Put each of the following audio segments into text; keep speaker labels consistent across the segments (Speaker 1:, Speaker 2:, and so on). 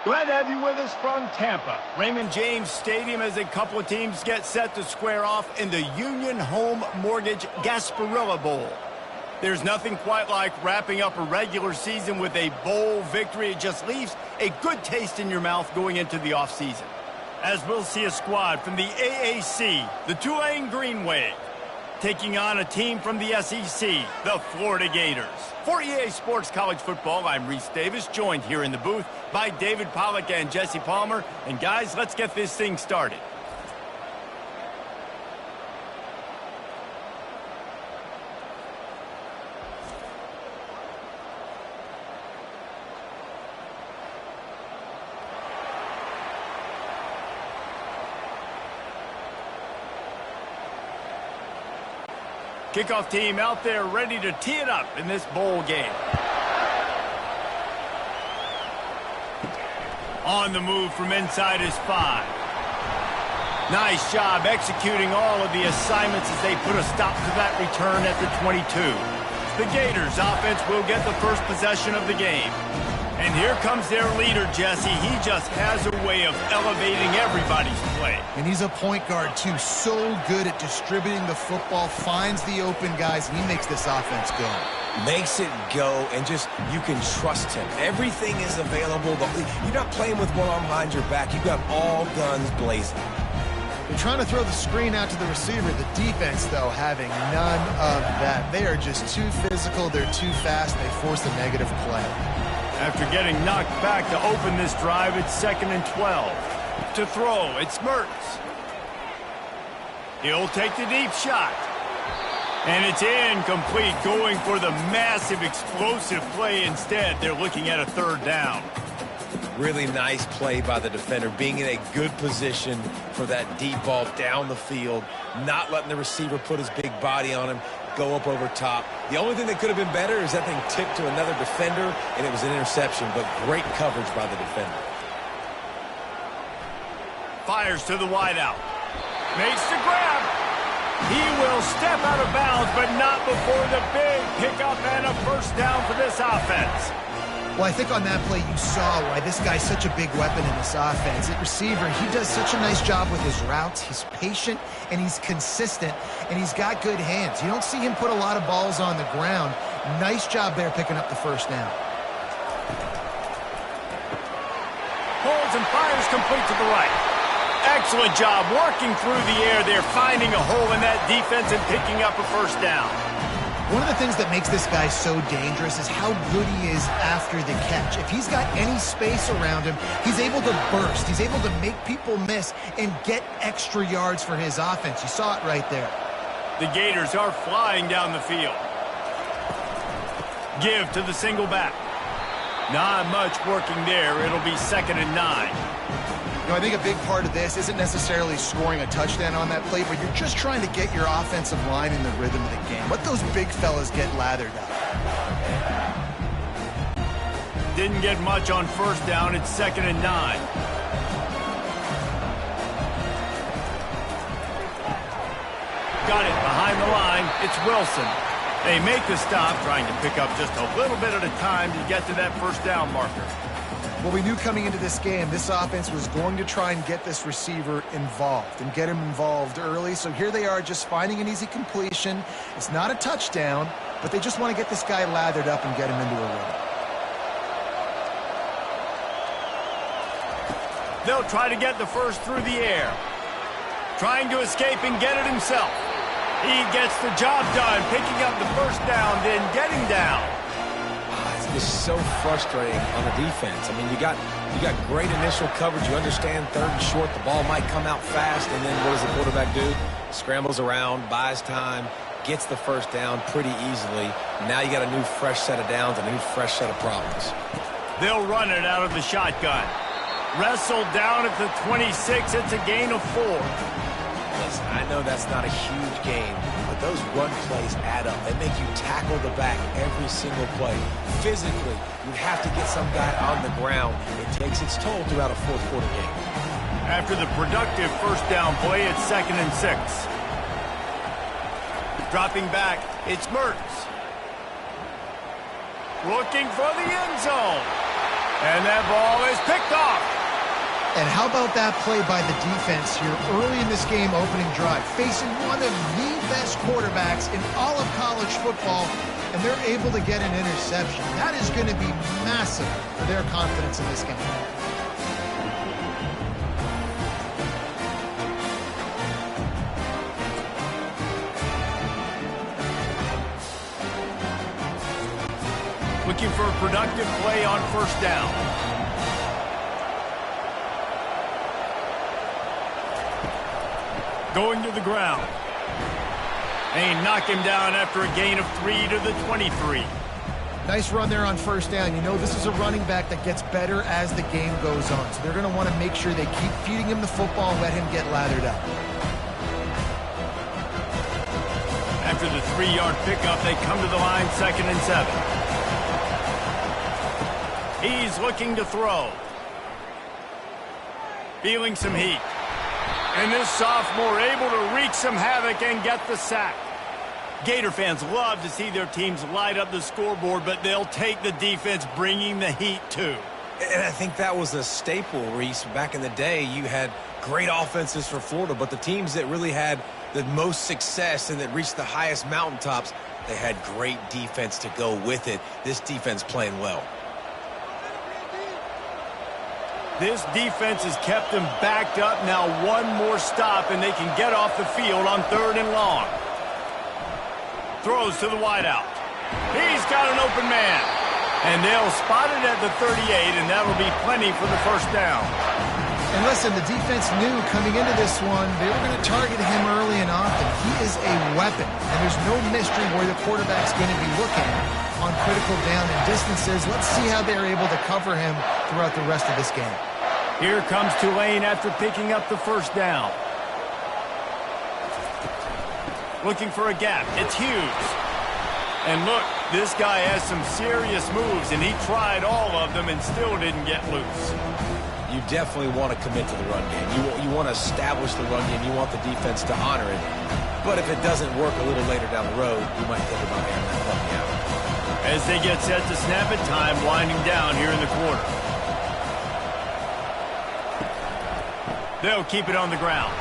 Speaker 1: Glad to have you with us from Tampa.
Speaker 2: Raymond James Stadium as a couple of teams get set to square off in the Union Home Mortgage Gasparilla Bowl. There's nothing quite like wrapping up a regular season with a bowl victory. It just leaves a good taste in your mouth going into the offseason. As we'll see a squad from the AAC, the Tulane Green Wave, taking on a team from the SEC, the Florida Gators. For EA Sports College Football, I'm Reese Davis, joined here in the booth by David Pollack and Jesse Palmer. And guys, let's get this thing started. Kickoff team out there ready to tee it up in this bowl game. On the move from inside his 5. Nice job executing all of the assignments as they put a stop to that return at the 22. The Gators offense will get the first possession of the game. And here comes their leader, Jesse. He just has a way of elevating everybody's play.
Speaker 3: And he's a point guard, too. So good at distributing the football, finds the open guys, and he makes this offense go.
Speaker 4: Makes it go, and just, you can trust him. Everything is available. You're not playing with one arm behind your back. You've got all guns blazing.
Speaker 3: They're trying to throw the screen out to the receiver. The defense, though, having none of that. They are just too physical. They're too fast. They force a negative play.
Speaker 2: After getting knocked back to open this drive, it's 2nd and 12. To throw, it's Mertz. He'll take the deep shot. And it's incomplete, going for the massive explosive play instead. They're looking at a 3rd down.
Speaker 4: Really nice play by the defender, being in a good position for that deep ball down the field, not letting the receiver put his big body on him, go up over top. The only thing that could have been better is that thing tipped to another defender, and it was an interception, but great coverage by the defender.
Speaker 2: Fires to the wideout. Makes the grab. He will step out of bounds, but not before the big pickup and a first down for this offense.
Speaker 3: Well, I think on that play you saw why this guy's such a big weapon in this offense. At receiver, he does such a nice job with his routes. He's patient, and he's consistent, and he's got good hands. You don't see him put a lot of balls on the ground. Nice job there picking up the first down.
Speaker 2: Holds and fires complete to the right. Excellent job working through the air there, finding a hole in that defense and picking up a first down.
Speaker 3: One of the things that makes this guy so dangerous is how good he is after the catch. If he's got any space around him, he's able to burst. He's able to make people miss and get extra yards for his offense. You saw it right there.
Speaker 2: The Gators are flying down the field. Give to the single back. Not much working there. It'll be 2nd and 9.
Speaker 3: You know, I think a big part of this isn't necessarily scoring a touchdown on that play, but you're just trying to get your offensive line in the rhythm of the game. Let those big fellas get lathered up.
Speaker 2: Didn't get much on first down. It's 2nd and 9. Got it behind the line. It's Wilson. They make the stop, trying to pick up just a little bit at a time to get to that first down marker.
Speaker 3: Well, we knew coming into this game, this offense was going to try and get this receiver involved and get him involved early. So here they are just finding an easy completion. It's not a touchdown, but they just want to get this guy lathered up and get him into a rhythm.
Speaker 2: They'll try to get the first through the air. Trying to escape and get it himself. He gets the job done, picking up the first down, then getting down.
Speaker 4: It's so frustrating on the defense. I mean, you got great initial coverage. You understand 3rd and short, the ball might come out fast, and then what does the quarterback do? Scrambles around, buys time, gets the first down pretty easily. Now you got a new fresh set of downs, a new fresh set of problems.
Speaker 2: They'll run it out of the shotgun. Wrestled down at the 26. It's a gain of 4.
Speaker 4: Listen, I know that's not a huge gain, but those run plays add up. They make you tackle the back every single play. Physically, you have to get some guy on the ground. It takes its toll throughout a 4th quarter game.
Speaker 2: After the productive first down play, it's 2nd and 6. Dropping back, it's Mertz. Looking for the end zone. And that ball is picked off.
Speaker 3: And how about that play by the defense here early in this game, opening drive, facing one of the best quarterbacks in all of college football, and they're able to get an interception. That is going to be massive for their confidence in this game.
Speaker 2: Looking for a productive play on first down. Going to the ground. They knock him down after a gain of 3 to the 23.
Speaker 3: Nice run there on first down. You know, this is a running back that gets better as the game goes on. So they're going to want to make sure they keep feeding him the football and let him get lathered up.
Speaker 2: After the 3-yard pickup, they come to the line, 2nd and 7. He's looking to throw. Feeling some heat. And this sophomore able to wreak some havoc and get the sack. Gator fans love to see their teams light up the scoreboard, but they'll take the defense bringing the heat too.
Speaker 4: And I think that was a staple, Reese. Back in the day, you had great offenses for Florida, but the teams that really had the most success and that reached the highest mountaintops, they had great defense to go with it. This defense playing well.
Speaker 2: This defense has kept them backed up. Now one more stop, and they can get off the field on 3rd and long. Throws to the wideout. He's got an open man. And they'll spot it at the 38, and that'll be plenty for the first down.
Speaker 3: And listen, the defense knew coming into this one, they were going to target him early and often. He is a weapon, and there's no mystery where the quarterback's going to be looking on critical down and distances. Let's see how they're able to cover him throughout the rest of this game.
Speaker 2: Here comes Tulane after picking up the first down. Looking for a gap. It's Hughes. And look, this guy has some serious moves, and he tried all of them and still didn't get loose.
Speaker 4: You definitely want to commit to the run game. You want to establish the run game. You want the defense to honor it. But if it doesn't work a little later down the road, you might think about airing that puppy out.
Speaker 2: As they get set to snap it, time winding down here in the quarter. They'll keep it on the ground.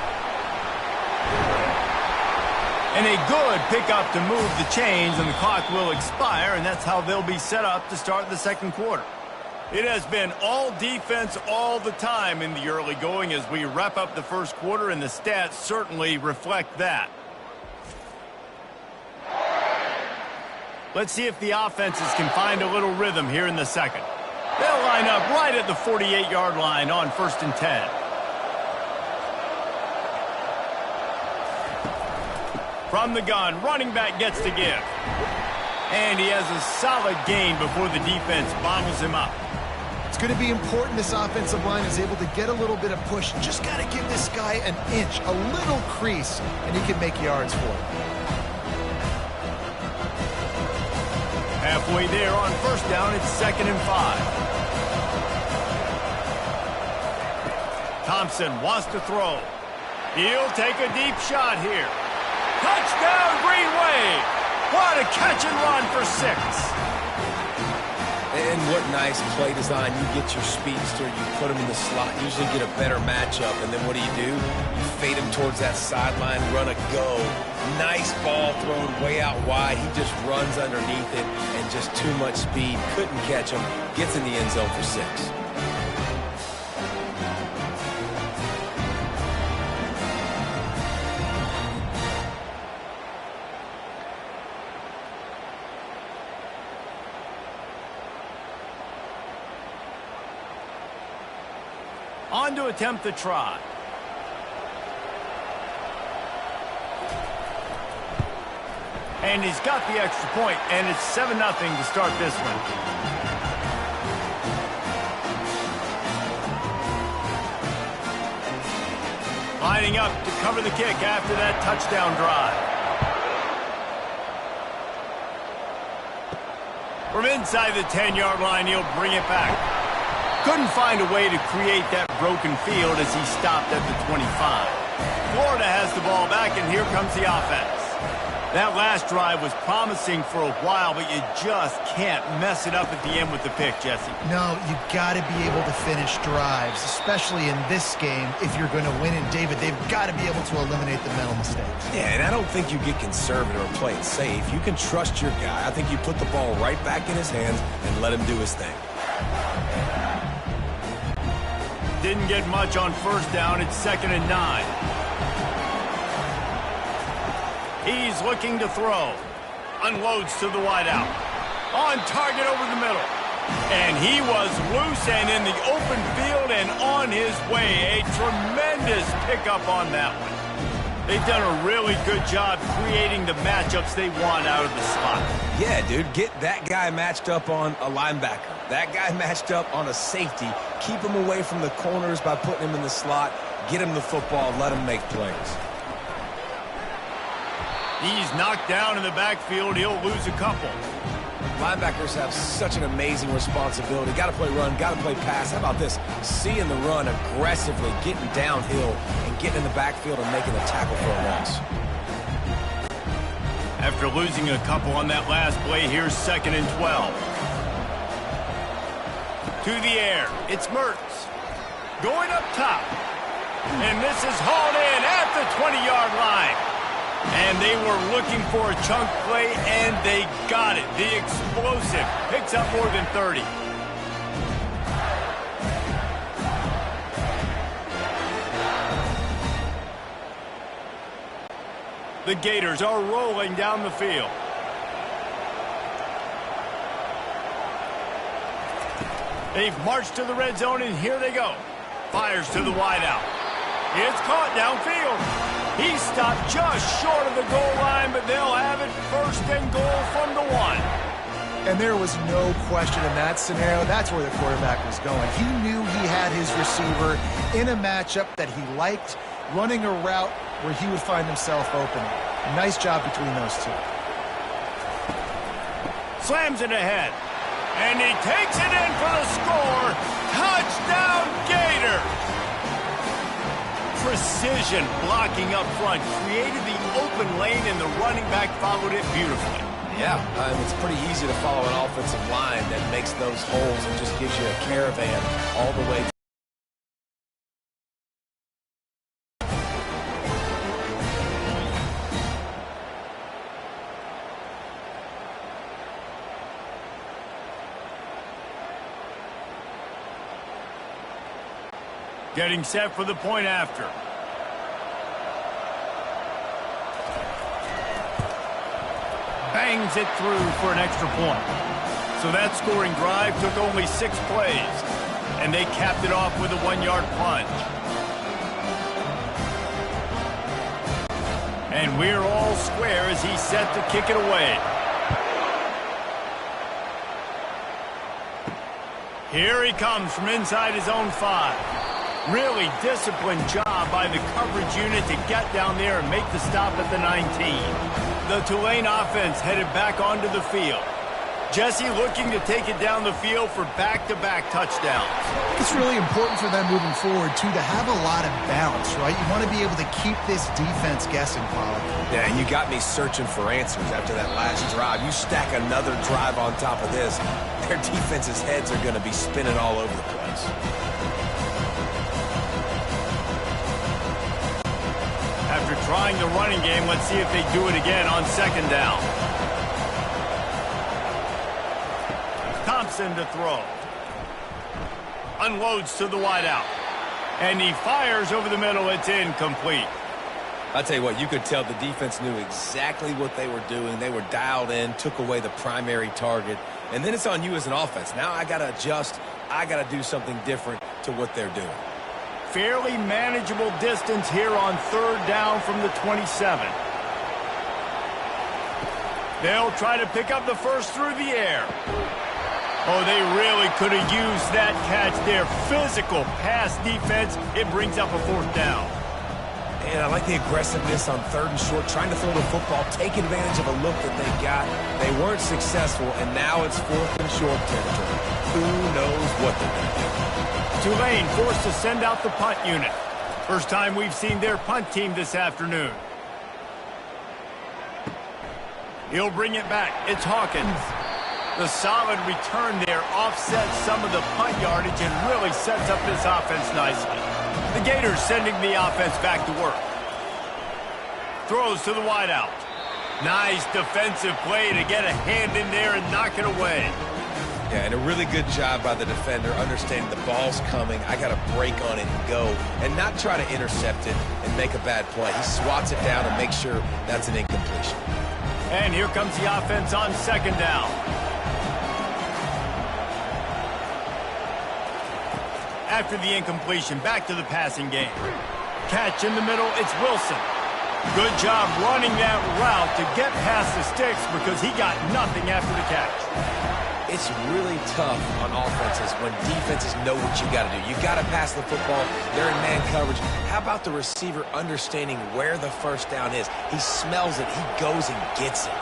Speaker 2: And a good pickup to move the chains, and the clock will expire, and that's how they'll be set up to start the second quarter. It has been all defense all the time in the early going as we wrap up the first quarter, and the stats certainly reflect that. Let's see if the offenses can find a little rhythm here in the second. They'll line up right at the 48-yard line on 1st and 10. From the gun, running back gets to give. And he has a solid gain before the defense bottles him up.
Speaker 3: It's going to be important this offensive line is able to get a little bit of push. Just got to give this guy an inch, a little crease, and he can make yards for it.
Speaker 2: Halfway there on first down, it's 2nd and 5. Thompson wants to throw. He'll take a deep shot here. Touchdown, Green Wave! What a catch and run for 6.
Speaker 4: And what nice play design. You get your speedster, you put him in the slot, usually get a better matchup, and then what do? You fade him towards that sideline, run a go. Nice ball thrown way out wide. He just runs underneath it, and just too much speed. Couldn't catch him. Gets in the end zone for 6.
Speaker 2: On to attempt the try. And he's got the extra point, and it's 7-0 to start this one. Lining up to cover the kick after that touchdown drive. From inside the 10-yard line, he'll bring it back. Couldn't find a way to create that broken field as he stopped at the 25. Florida has the ball back, and here comes the offense. That last drive was promising for a while, but you just can't mess it up at the end with the pick, Jesse.
Speaker 3: No, you got to be able to finish drives, especially in this game if you're going to win. And, David, they've got to be able to eliminate the mental mistakes.
Speaker 4: Yeah, and I don't think you get conservative or play it safe. You can trust your guy. I think you put the ball right back in his hands and let him do his thing.
Speaker 2: Didn't get much on first down. It's 2nd and 9. He's looking to throw. Unloads to the wideout. On target over the middle. And he was loose and in the open field and on his way. A tremendous pickup on that one. They've done a really good job creating the matchups they want out of the slot.
Speaker 4: Yeah, dude, get that guy matched up on a linebacker. That guy matched up on a safety. Keep him away from the corners by putting him in the slot. Get him the football. Let him make plays.
Speaker 2: He's knocked down in the backfield. He'll lose a couple.
Speaker 4: Linebackers have such an amazing responsibility. Got to play run, got to play pass. How about this? Seeing the run aggressively, getting downhill, and getting in the backfield and making a tackle for a loss.
Speaker 2: After losing a couple on that last play, here's 2nd and 12. To the air. It's Mertz. Going up top. And this is hauled in at the 20-yard line. And they were looking for a chunk play, and they got it. The explosive picks up more than 30. The Gators are rolling down the field. They've marched to the red zone, and here they go. Fires to the wideout. It's caught downfield. He stopped just short of the goal line, but they'll have it 1st and goal from the 1.
Speaker 3: And there was no question in that scenario. That's where the quarterback was going. He knew he had his receiver in a matchup that he liked, running a route where he would find himself open. Nice job between those two.
Speaker 2: Slams it ahead. And he takes it in for the score. Touchdown, Gators! Precision blocking up front created the open lane, and the running back followed it beautifully.
Speaker 4: Yeah, it's pretty easy to follow an offensive line that makes those holes and just gives you a caravan all the way.
Speaker 2: Getting set for the point after. Bangs it through for an extra point. So that scoring drive took only 6 plays, and they capped it off with a 1-yard plunge. And we're all square as he's set to kick it away. Here he comes from inside his own 5. Really disciplined job by the coverage unit to get down there and make the stop at the 19. The Tulane offense headed back onto the field. Jesse looking to take it down the field for back-to-back touchdowns.
Speaker 3: It's really important for them moving forward, too, to have a lot of bounce, right? You want to be able to keep this defense guessing, Pollock.
Speaker 4: Yeah, and you got me searching for answers after that last drive. You stack another drive on top of this, their defense's heads are going to be spinning all over the place.
Speaker 2: After trying the running game, let's see if they do it again on 2nd down. Thompson to throw. Unloads to the wideout. And he fires over the middle. It's incomplete.
Speaker 4: I'll tell you what, you could tell the defense knew exactly what they were doing. They were dialed in, took away the primary target. And then it's on you as an offense. Now I got to adjust. I got to do something different to what they're doing.
Speaker 2: Fairly manageable distance here on 3rd down from the 27. They'll try to pick up the first through the air. Oh, they really could have used that catch there. Physical pass defense. It brings up a 4th down.
Speaker 4: And I like the aggressiveness on 3rd and short, trying to throw the football, take advantage of a look that they got. They weren't successful, and now it's 4th and short territory. Who knows what they're going to do?
Speaker 2: Tulane forced to send out the punt unit. First time we've seen their punt team this afternoon. He'll bring it back. It's Hawkins. The solid return there offsets some of the punt yardage and really sets up this offense nicely. The Gators sending the offense back to work. Throws to the wideout. Nice defensive play to get a hand in there and knock it away.
Speaker 4: Yeah, and a really good job by the defender understanding the ball's coming. I got to break on it and go and not try to intercept it and make a bad play. He swats it down and makes sure that's an incompletion.
Speaker 2: And here comes the offense on second down. After the incompletion, back to the passing game. Catch in the middle, it's Wilson. Good job running that route to get past the sticks because he got nothing after the catch.
Speaker 4: It's really tough on offenses when defenses know what you got to do. You got to pass the football. They're in man coverage. How about the receiver understanding where the first down is? He smells it. He goes and gets it.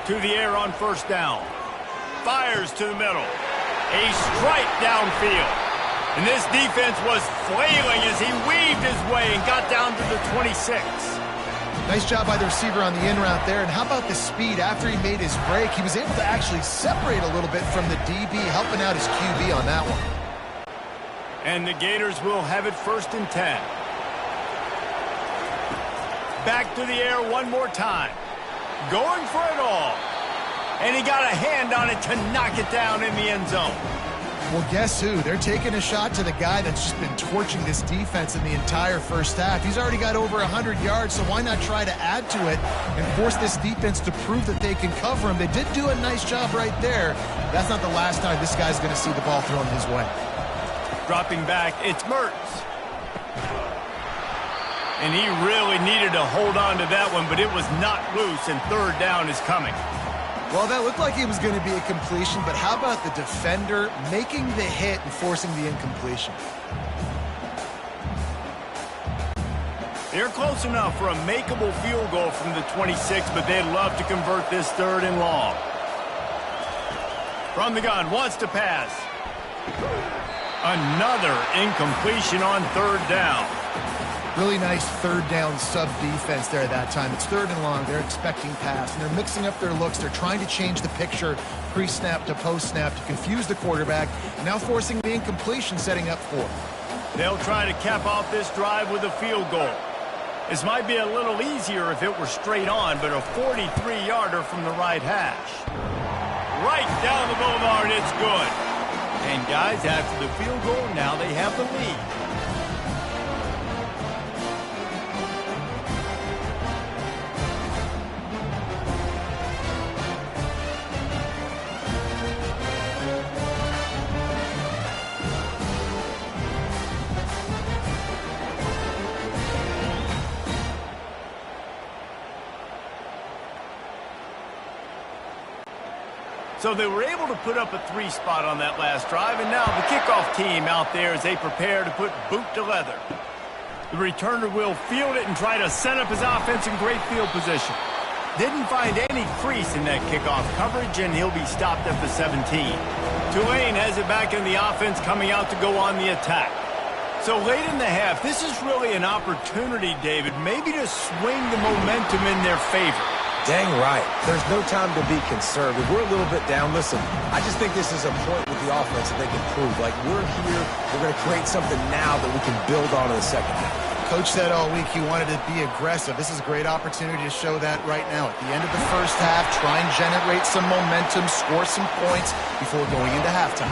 Speaker 2: To the air on first down. Fires to the middle. A strike downfield. And this defense was flailing as he weaved his way and got down to the 26.
Speaker 3: Nice job by the receiver on the in route there. And how about the speed? After he made his break, he was able to actually separate a little bit from the DB, helping out his QB on that one.
Speaker 2: And the Gators will have it 1st and 10. Back to the air one more time. Going for it all. And he got a hand on it to knock it down in the end zone.
Speaker 3: Well, guess who? They're taking a shot to the guy that's just been torching this defense in the entire first half. He's already got over 100 yards, so why not try to add to it and force this defense to prove that they can cover him? They did do a nice job right there. That's not the last time this guy's going to see the ball thrown his way.
Speaker 2: Dropping back, it's Mertz. And he really needed to hold on to that one, but it was not loose, and 3rd down is coming.
Speaker 3: Well, that looked like it was going to be a completion, but how about the defender making the hit and forcing the incompletion?
Speaker 2: They're close enough for a makeable field goal from the 26, but they'd love to convert this 3rd and long. From the gun, wants to pass. Another incompletion on 3rd down.
Speaker 3: Really nice 3rd down sub-defense there at that time. It's 3rd and long. They're expecting pass, and they're mixing up their looks. They're trying to change the picture pre-snap to post-snap to confuse the quarterback, and now forcing the incompletion, setting up 4th.
Speaker 2: They'll try to cap off this drive with a field goal. This might be a little easier if it were straight on, but a 43-yarder from the right hash. Right down the boulevard, it's good. And guys, after the field goal, now they have the lead. So they were able to put up a 3 spot on that last drive, and now the kickoff team out there as they prepare to put boot to leather. The returner will field it and try to set up his offense in great field position. Didn't find any crease in that kickoff coverage, and he'll be stopped at the 17. Tulane has it back in the offense, coming out to go on the attack. So late in the half, this is really an opportunity, David, maybe to swing the momentum in their favor.
Speaker 4: Dang right. There's no time to be conservative. We're a little bit down. Listen, I just think this is a point with the offense that they can prove. Like, we're here, we're going to create something now that we can build on in the second half.
Speaker 3: Coach said all week he wanted to be aggressive. This is a great opportunity to show that right now. At the end of the first half, try and generate some momentum, score some points before going into halftime.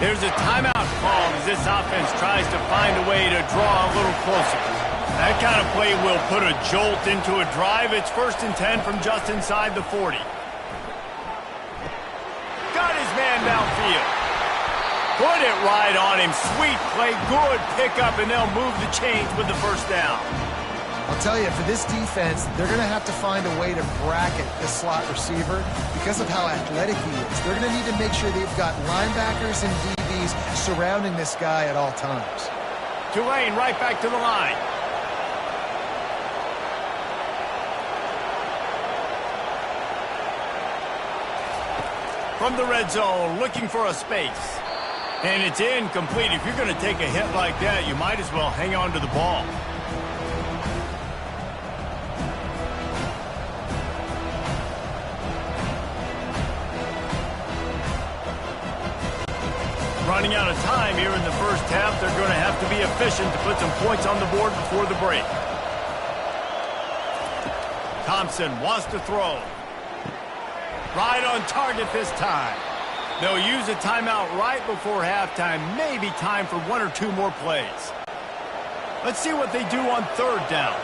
Speaker 2: There's a timeout called as this offense tries to find a way to draw a little closer. That kind of play will put a jolt into a drive. It's 1st and 10 from just inside the 40. Got his man downfield. Put it right on him. Sweet play, good pickup, and they'll move the chains with the 1st down.
Speaker 3: I'll tell you, for this defense, they're going to have to find a way to bracket the slot receiver because of how athletic he is. They're going to need to make sure they've got linebackers and DBs surrounding this guy at all times.
Speaker 2: Tulane right back to the line. From the red zone, looking for a space. And it's incomplete. If you're going to take a hit like that, you might as well hang on to the ball. Running out of time here in the first half, they're going to have to be efficient to put some points on the board before the break. Thompson wants to throw. Right on target this time. They'll use a timeout right before halftime. Maybe time for one or two more plays. Let's see what they do on third down.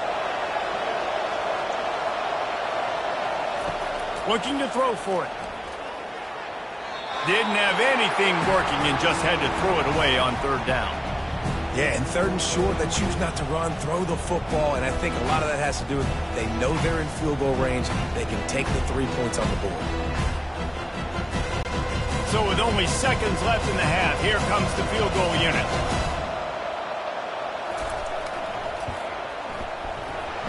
Speaker 2: Looking to throw for it. Didn't have anything working and just had to throw it away on third down.
Speaker 4: Yeah, and third and short, they choose not to run, throw the football, and I think a lot of that has to do with they know they're in field goal range. They can take the 3 points on the board.
Speaker 2: So with only seconds left in the half, here comes the field goal unit.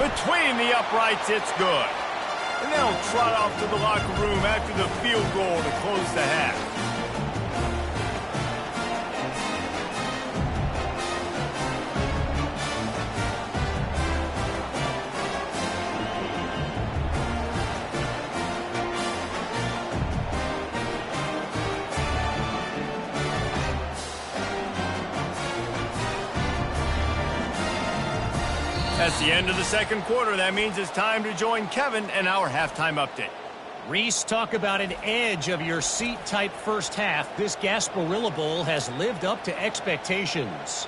Speaker 2: Between the uprights, it's good. And they'll trot off to the locker room after the field goal to close the half. That's the end of the second quarter. That means it's time to join Kevin and our halftime update.
Speaker 5: Reese, talk about an edge of your seat type first half. This Gasparilla Bowl has lived up to expectations.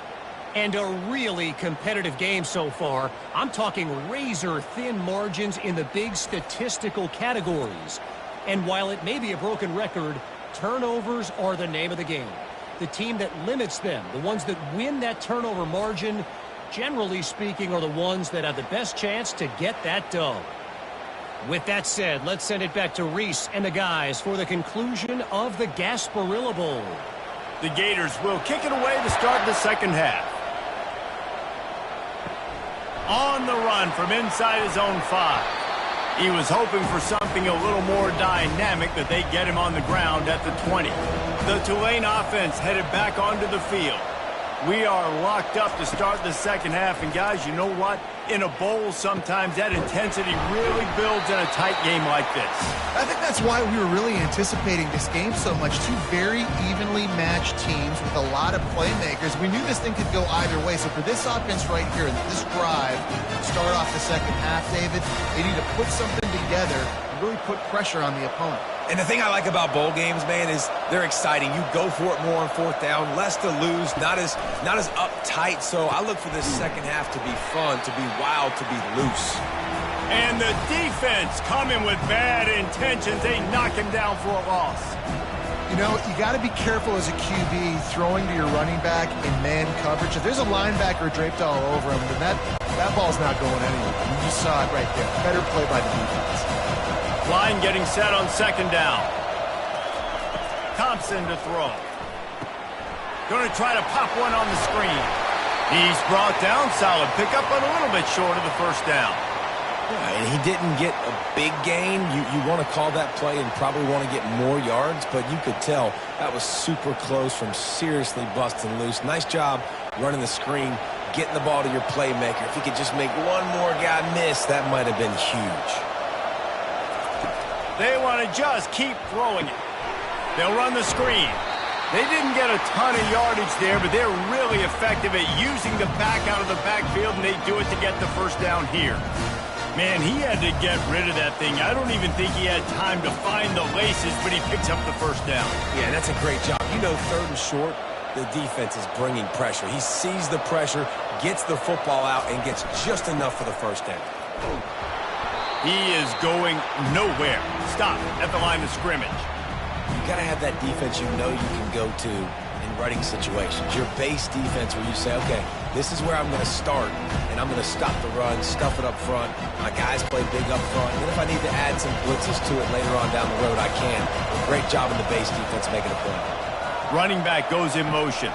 Speaker 5: And a really competitive game so far. I'm talking razor-thin margins in the big statistical categories. And while it may be a broken record, turnovers are the name of the game. The team that limits them, the ones that win that turnover margin, generally speaking, are the ones that have the best chance to get that dub. With that said, let's send it back to Reese and the guys for the conclusion of the Gasparilla Bowl.
Speaker 2: The Gators will kick it away to start the second half. On the run from inside his own 5. He was hoping for something a little more dynamic, that they get him on the ground at the 20. The Tulane offense headed back onto the field. We are locked up to start the second half, and guys, you know what? In a bowl, sometimes that intensity really builds in a tight game like this.
Speaker 3: I think that's why we were really anticipating this game so much. Two very evenly matched teams with a lot of playmakers. We knew this thing could go either way. So for this offense right here, this drive, start off the second half, David, they need to put something together and really put pressure on the opponent.
Speaker 4: And the thing I like about bowl games, man, is they're exciting. You go for it more on fourth down, less to lose, not as uptight. So I look for this second half to be fun, to be wild, to be loose.
Speaker 2: And the defense coming with bad intentions. They knock him down for a loss.
Speaker 3: You know, you got to be careful as a QB throwing to your running back in man coverage. If there's a linebacker draped all over him, then that ball's not going anywhere. You just saw it right there. Better play by the defense.
Speaker 2: Line getting set on second down. Thompson to throw. Going to try to pop one on the screen. He's brought down. Solid pickup, but a little bit short of the first down.
Speaker 4: Yeah, and he didn't get a big gain. You want to call that play and probably want to get more yards, but you could tell that was super close from seriously busting loose. Nice job running the screen, getting the ball to your playmaker. If he could just make one more guy miss, that might have been huge.
Speaker 2: They want to just keep throwing it. They'll run the screen. They didn't get a ton of yardage there, but they're really effective at using the back out of the backfield, and they do it to get the first down here. Man, he had to get rid of that thing. I don't even think he had time to find the laces, but he picks up the first down.
Speaker 4: Yeah, that's a great job. You know, third and short, the defense is bringing pressure. He sees the pressure, gets the football out, and gets just enough for the first down.
Speaker 2: He is going nowhere. Stop at the line of scrimmage.
Speaker 4: You got to have that defense you know you can go to in running situations. Your base defense where you say, okay, this is where I'm going to start, and I'm going to stop the run, stuff it up front. My guys play big up front. And if I need to add some blitzes to it later on down the road, I can. A great job in the base defense making a play.
Speaker 2: Running back goes in motion.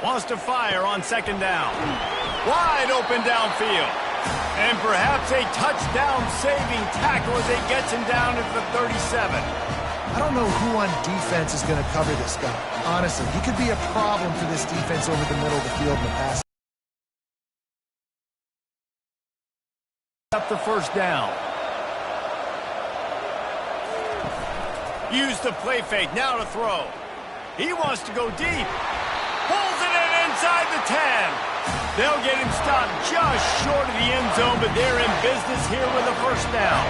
Speaker 2: Wants to fire on second down. Wide open downfield. And perhaps a touchdown-saving tackle as it gets him down at the 37.
Speaker 3: I don't know who on defense is going to cover this guy. Honestly, he could be a problem for this defense over the middle of the field in the pass.
Speaker 2: Up the first down. Use the play fake. Now to throw. He wants to go deep. Pulls it in inside the 10. They'll get him stopped just short of the end zone, but they're in business here with a first down.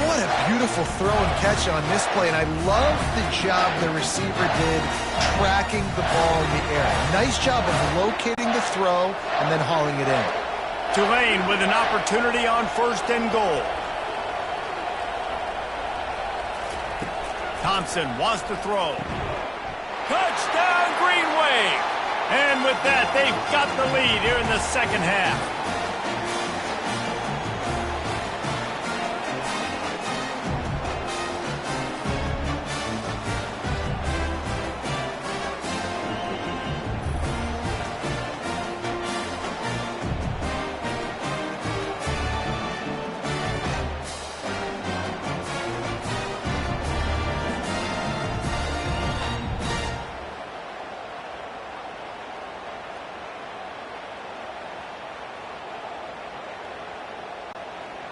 Speaker 3: What a beautiful throw and catch on this play, and I love the job the receiver did tracking the ball in the air. Nice job of locating the throw and then hauling it in.
Speaker 2: Tulane with an opportunity on 1st and goal. Thompson wants to throw. Touchdown, Green Wave! And with that, they've got the lead here in the second half.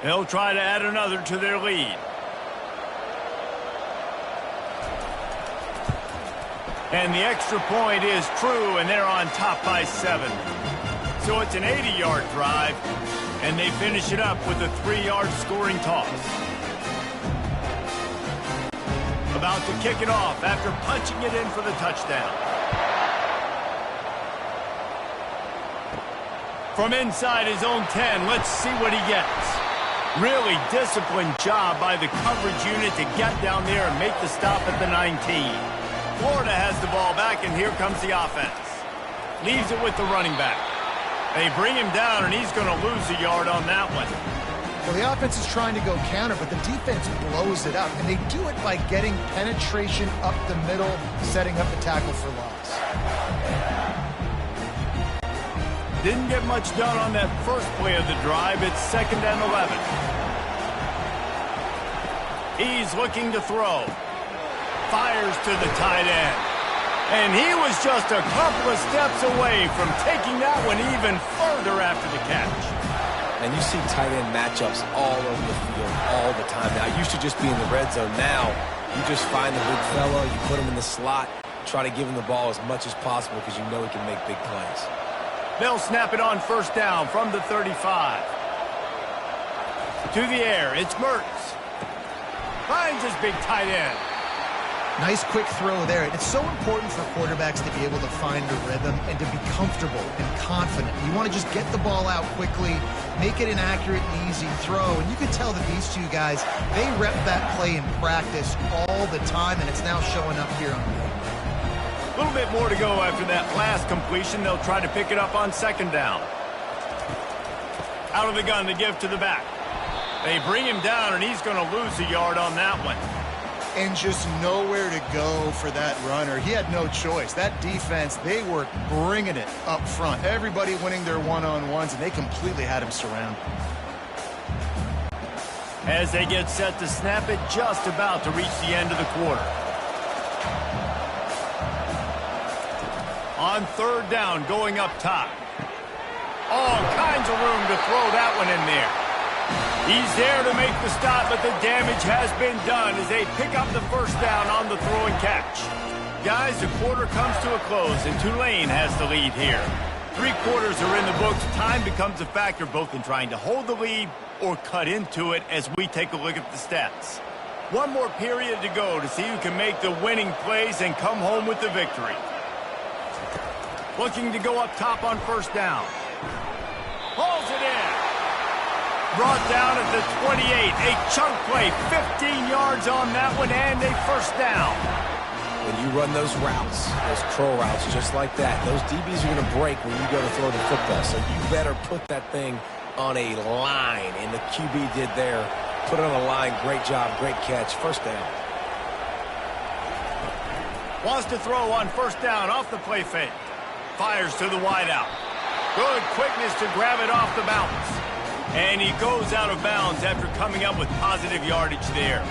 Speaker 2: They'll try to add another to their lead. And the extra point is true, and they're on top by 7. So it's an 80-yard drive, and they finish it up with a 3-yard scoring toss. About to kick it off after punching it in for the touchdown. From inside his own 10, let's see what he gets. Really disciplined job by the coverage unit to get down there and make the stop at the 19. Florida has the ball back, and here comes the offense. Leaves it with the running back. They bring him down, and he's going to lose a yard on that one.
Speaker 3: Well, the offense is trying to go counter, but the defense blows it up, and they do it by getting penetration up the middle, setting up the tackle for loss.
Speaker 2: Didn't get much done on that first play of the drive. It's 2nd and 11. He's looking to throw. Fires to the tight end. And he was just a couple of steps away from taking that one even further after the catch.
Speaker 4: And you see tight end matchups all over the field all the time now. It used to just be in the red zone. Now you just find the big fella, you put him in the slot, try to give him the ball as much as possible because you know he can make big plays.
Speaker 2: They'll snap it on 1st down from the 35. To the air, it's Mertz. Finds his big tight end.
Speaker 3: Nice quick throw there. It's so important for quarterbacks to be able to find a rhythm and to be comfortable and confident. You want to just get the ball out quickly, make it an accurate and easy throw. And you can tell that these two guys, they rep that play in practice all the time, and it's now showing up here on the field.
Speaker 2: A little bit more to go after that last completion. They'll try to pick it up on 2nd down. Out of the gun to give to the back. They bring him down, and he's going to lose a yard on that one.
Speaker 3: And just nowhere to go for that runner. He had no choice. That defense, they were bringing it up front. Everybody winning their one-on-ones, and they completely had him surrounded.
Speaker 2: As they get set to snap it, just about to reach the end of the quarter. On 3rd down, going up top. All kinds of room to throw that one in there. He's there to make the stop, but the damage has been done as they pick up the first down on the throw and catch. Guys, the quarter comes to a close, and Tulane has the lead here. 3 quarters are in the books. Time becomes a factor both in trying to hold the lead or cut into it as we take a look at the stats. One more period to go to see who can make the winning plays and come home with the victory. Looking to go up top on 1st down. Hauls it in. Brought down at the 28. A chunk play, 15 yards on that one, and a first down.
Speaker 4: When you run those routes, those curl routes just like that, those DBs are going to break when you go to throw the football. So you better put that thing on a line, and the QB did there. Put it on a line. Great job, great catch. First down.
Speaker 2: Wants to throw on 1st down off the play fake. Fires to the wideout. Good quickness to grab it off the bounce. And he goes out of bounds after coming up with positive yardage there.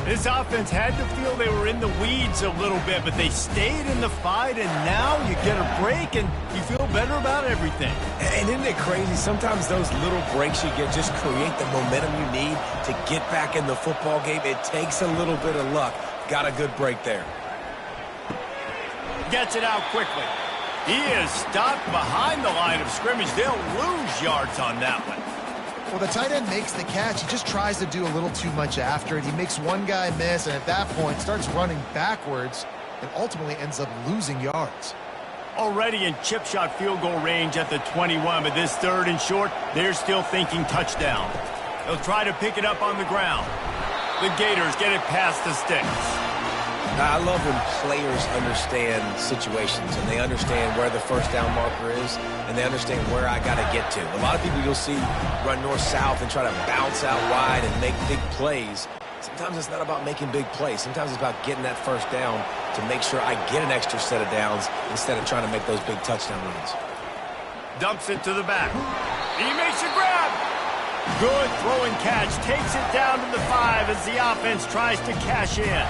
Speaker 2: This offense had to feel they were in the weeds a little bit, but they stayed in the fight, and now you get a break, and you feel better about everything.
Speaker 4: And isn't it crazy? Sometimes those little breaks you get just create the momentum you need to get back in the football game. It takes a little bit of luck. Got a good break there.
Speaker 2: gets it out quickly. He is stopped behind the line of scrimmage. They'll lose yards on that one.
Speaker 3: Well, the tight end makes the catch. He just tries to do a little too much after it. He makes one guy miss, and at that point starts running backwards and ultimately ends up losing yards.
Speaker 2: Already in chip shot field goal range at the 21, but this 3rd and short, they're still thinking touchdown. They'll try to pick it up on the ground. The Gators get it past the sticks.
Speaker 4: I love when players understand situations and they understand where the first down marker is and they understand where I got to get to. A lot of people you'll see run north-south and try to bounce out wide and make big plays. Sometimes it's not about making big plays. Sometimes it's about getting that first down to make sure I get an extra set of downs instead of trying to make those big touchdown runs.
Speaker 2: Dumps it to the back. He makes a grab. Good throwing catch. Takes it down to the 5 as the offense tries to cash in.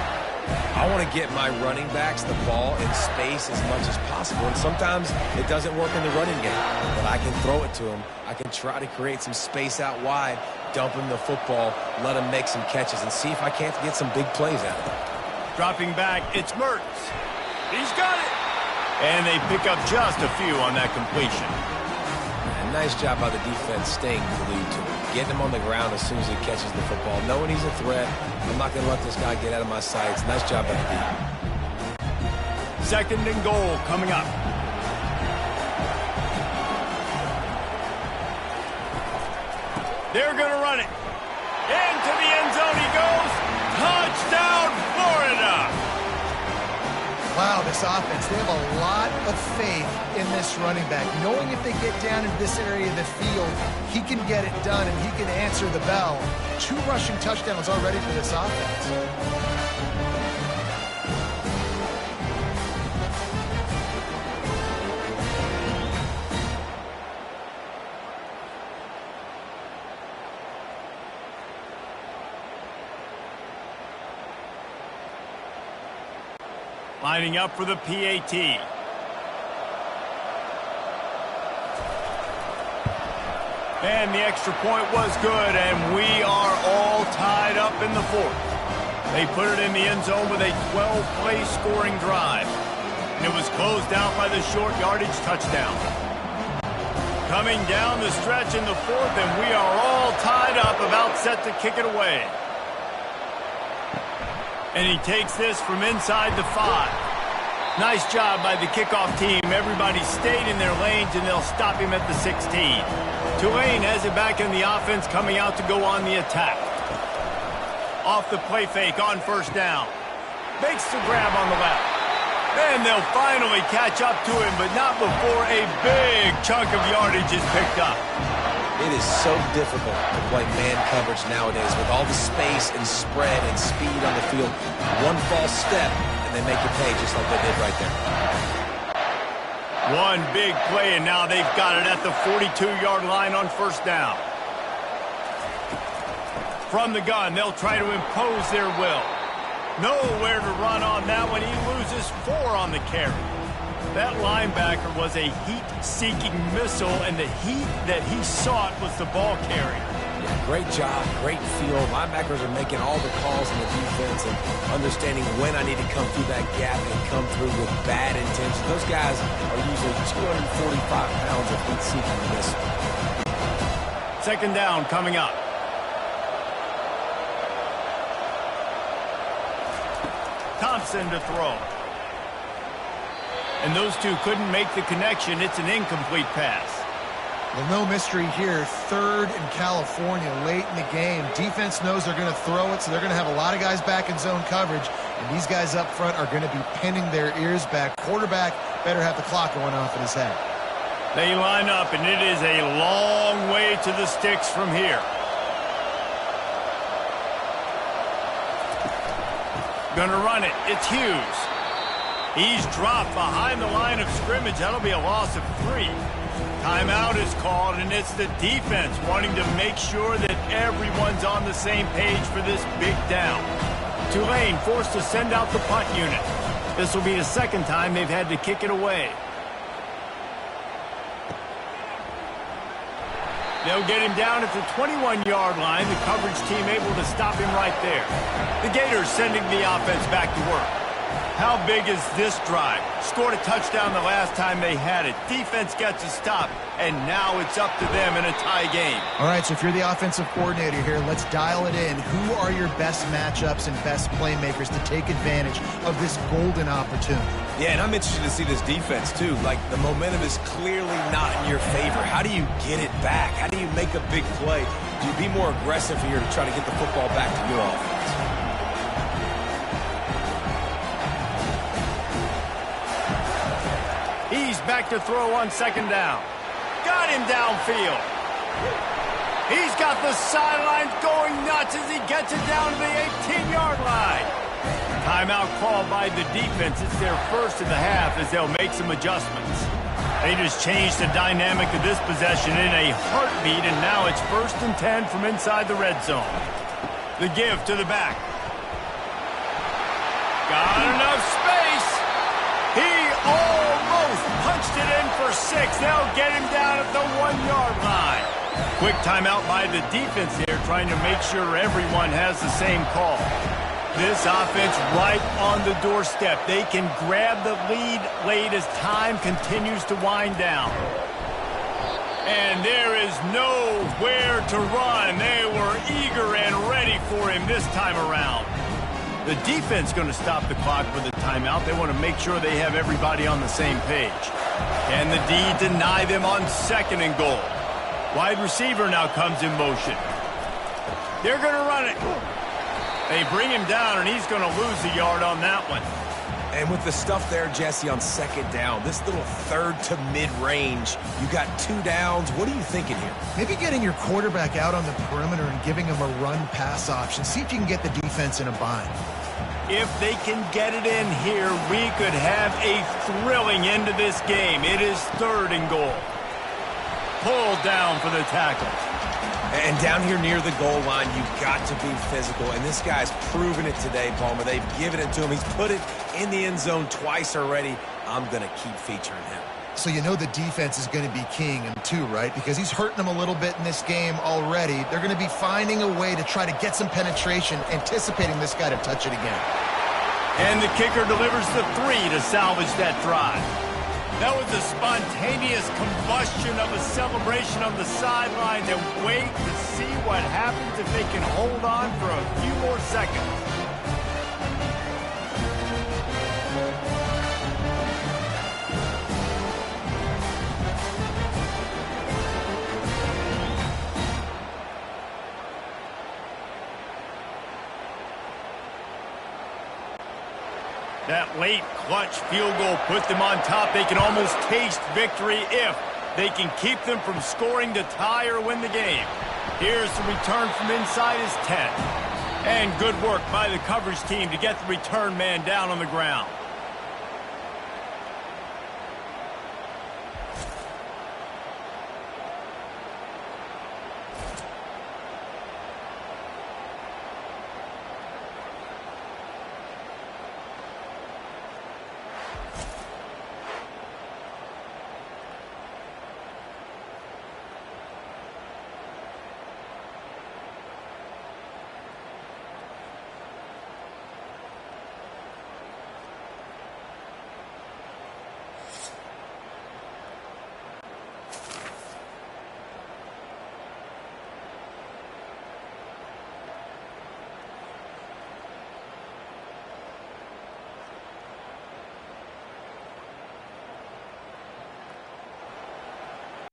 Speaker 4: I want to get my running backs the ball in space as much as possible, and sometimes it doesn't work in the running game, but I can throw it to them. I can try to create some space out wide, dump him the football, let him make some catches, and see if I can't get some big plays out of it.
Speaker 2: Dropping back, it's Mertz. He's got it. And they pick up just a few on that completion.
Speaker 4: And nice job by the defense staying glued to him. Getting him on the ground as soon as he catches the football. Knowing he's a threat, I'm not going to let this guy get out of my sights. Nice job by the D.
Speaker 2: 2nd and goal coming up. They're going to run it. Into the end zone he goes. Touchdown, Florida!
Speaker 3: Wow, this offense, they have a lot of faith in this running back. Knowing if they get down into this area of the field, he can get it done and he can answer the bell. 2 rushing touchdowns already for this offense.
Speaker 2: Lining up for the PAT. And the extra point was good, and we are all tied up in the 4th. They put it in the end zone with a 12-play scoring drive. And it was closed out by the short yardage touchdown. Coming down the stretch in the 4th, and we are all tied up, about set to kick it away. And he takes this from inside the 5. Nice job by the kickoff team. Everybody stayed in their lanes, and they'll stop him at the 16. Tulane has it back in the offense, coming out to go on the attack. Off the play fake on 1st down. Makes the grab on the left. And they'll finally catch up to him, but not before a big chunk of yardage is picked up.
Speaker 4: It is so difficult to play man coverage nowadays with all the space and spread and speed on the field. One false step, and they make you pay just like they did right there.
Speaker 2: One big play, and now they've got it at the 42-yard line on 1st down. From the gun, they'll try to impose their will. Nowhere to run on that one. He loses 4 on the carry. That linebacker was a heat-seeking missile, and the heat that he sought was the ball carry.
Speaker 4: Great job, great feel. Linebackers are making all the calls in the defense and understanding when I need to come through that gap and come through with bad intention. Those guys are usually 245 pounds of heat-seeking missile.
Speaker 2: 2nd down coming up. Thompson to throw. And those two couldn't make the connection. It's an incomplete pass.
Speaker 3: Well, no mystery here. 3rd in California late in the game. Defense knows they're going to throw it, so they're going to have a lot of guys back in zone coverage. And these guys up front are going to be pinning their ears back. Quarterback better have the clock going off in his head.
Speaker 2: They line up, and it is a long way to the sticks from here. Gonna run it. It's Hughes. He's dropped behind the line of scrimmage. That'll be a loss of 3. Timeout is called, and it's the defense wanting to make sure that everyone's on the same page for this big down. Tulane forced to send out the punt unit. This will be the 2nd time they've had to kick it away. They'll get him down at the 21-yard line. The coverage team able to stop him right there. The Gators sending the offense back to work. How big is this drive? Scored a touchdown the last time they had it. Defense gets a stop, and now it's up to them in a tie game.
Speaker 3: All right, so if you're the offensive coordinator here, let's dial it in. Who are your best matchups and best playmakers to take advantage of this golden opportunity?
Speaker 4: Yeah, and I'm interested to see this defense, too. Like, the momentum is clearly not in your favor. How do you get it back? How do you make a big play? Do you be more aggressive here to try to get the football back to your offense?
Speaker 2: He's back to throw on second down. Got him downfield. He's got the sidelines going nuts as he gets it down to the 18-yard line. Timeout called by the defense. It's their first of the half as they'll make some adjustments. They just changed the dynamic of this possession in a heartbeat, and now it's 1st and 10 from inside the red zone. The give to the back. Got enough space. He almost punched it in for 6. They'll get him down at the 1-yard line. Quick timeout by the defense here, trying to make sure everyone has the same call. This offense right on the doorstep. They can grab the lead late as time continues to wind down. And there is nowhere to run. They were eager and ready for him this time around. The defense going to stop the clock with a timeout. They want to make sure they have everybody on the same page. Can the D deny them on 2nd and goal? Wide receiver now comes in motion. They're going to run it. They bring him down, and he's going to lose a yard on that one.
Speaker 4: And with the stuff there, Jesse, on 2nd down, this little 3rd to mid-range, you got 2 downs. What are you thinking here?
Speaker 3: Maybe getting your quarterback out on the perimeter and giving him a run-pass option. See if you can get the defense in a bind.
Speaker 2: If they can get it in here, we could have a thrilling end to this game. It is 3rd and goal. Pulled down for the tackle.
Speaker 4: And down here near the goal line, you've got to be physical. And this guy's proven it today, Palmer. They've given it to him. He's put it in the end zone twice already. I'm going to keep featuring him.
Speaker 3: So you know the defense is going to be keying him too, right? Because he's hurting them a little bit in this game already. They're going to be finding a way to try to get some penetration, anticipating this guy to touch it again.
Speaker 2: And the kicker delivers the 3 to salvage that drive. That was a spontaneous combustion of a celebration on the sidelines, and wait to see what happens if they can hold on for a few more seconds. That late clutch field goal put them on top. They can almost taste victory if they can keep them from scoring to tie or win the game. Here's the return from inside his 10. And good work by the coverage team to get the return man down on the ground.